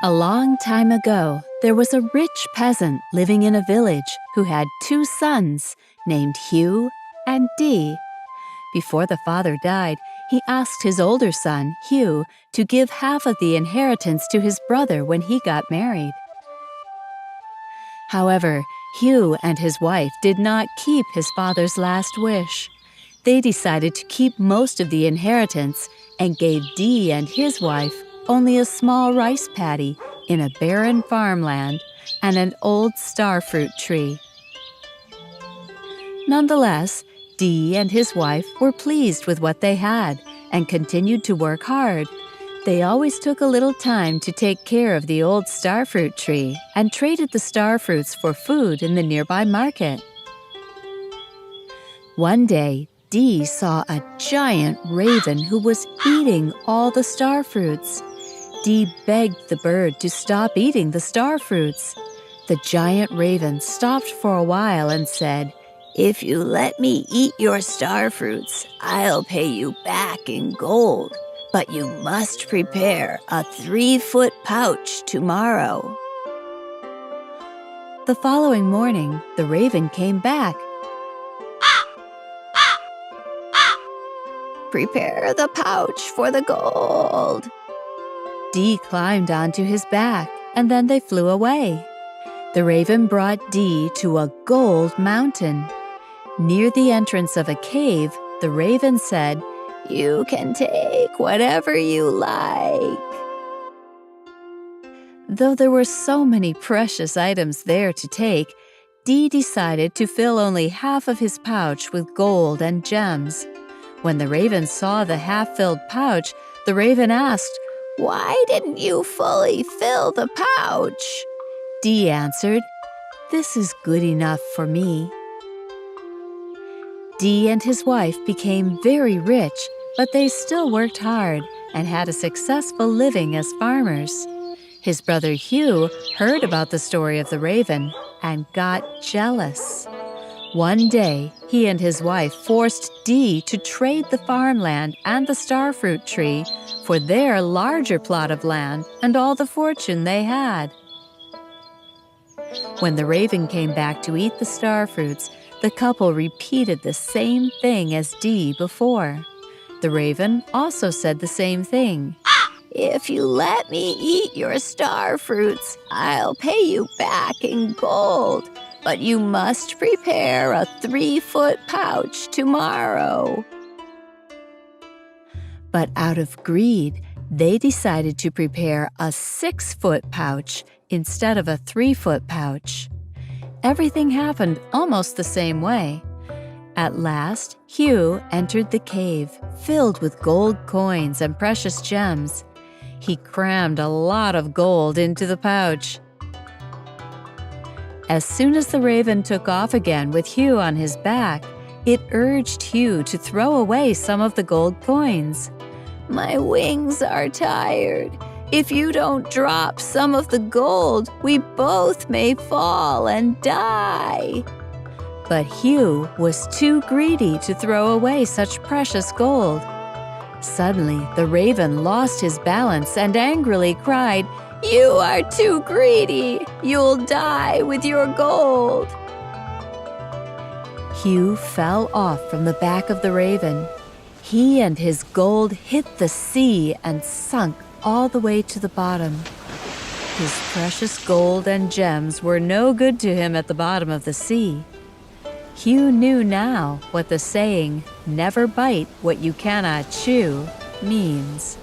A long time ago, there was a rich peasant living in a village who had two sons named Hugh and Dee. Before the father died, he asked his older son, Hugh, to give half of the inheritance to his brother when he got married. However, Hugh and his wife did not keep his father's last wish. They decided to keep most of the inheritance and gave Dee and his wife only a small rice paddy in a barren farmland and an old starfruit tree. Nonetheless, Dee and his wife were pleased with what they had and continued to work hard. They always took a little time to take care of the old starfruit tree and traded the starfruits for food in the nearby market. One day, Dee saw a giant raven who was eating all the starfruits. Dee begged the bird to stop eating the starfruits. The giant raven stopped for a while and said, "If you let me eat your starfruits, I'll pay you back in gold, but you must prepare a 3-foot pouch tomorrow." The following morning, the raven came back. "Prepare the pouch for the gold." Dee climbed onto his back, and then they flew away. The raven brought Dee to a gold mountain. Near the entrance of a cave, the raven said, "You can take whatever you like." Though there were so many precious items there to take, Dee decided to fill only half of his pouch with gold and gems. When the raven saw the half-filled pouch, the raven asked, "Why didn't you fully fill the pouch?" Dee answered, "This is good enough for me." Dee and his wife became very rich, but they still worked hard and had a successful living as farmers. His brother Hugh heard about the story of the raven and got jealous. One day, he and his wife forced Dee to trade the farmland and the starfruit tree for their larger plot of land and all the fortune they had. When the raven came back to eat the starfruits, the couple repeated the same thing as Dee before. The raven also said the same thing. "If you let me eat your starfruits, I'll pay you back in gold, but you must prepare a 3-foot pouch tomorrow." But out of greed, they decided to prepare a 6-foot pouch instead of a 3-foot pouch. Everything happened almost the same way. At last, Hugh entered the cave, filled with gold coins and precious gems. He crammed a lot of gold into the pouch. As soon as the raven took off again with Hugh on his back, it urged Hugh to throw away some of the gold coins. "My wings are tired. If you don't drop some of the gold, we both may fall and die." But Hugh was too greedy to throw away such precious gold. Suddenly, the raven lost his balance and angrily cried, "You are too greedy! You'll die with your gold!" Hugh fell off from the back of the raven. He and his gold hit the sea and sunk all the way to the bottom. His precious gold and gems were no good to him at the bottom of the sea. Hugh knew now what the saying, "Never bite what you cannot chew," means.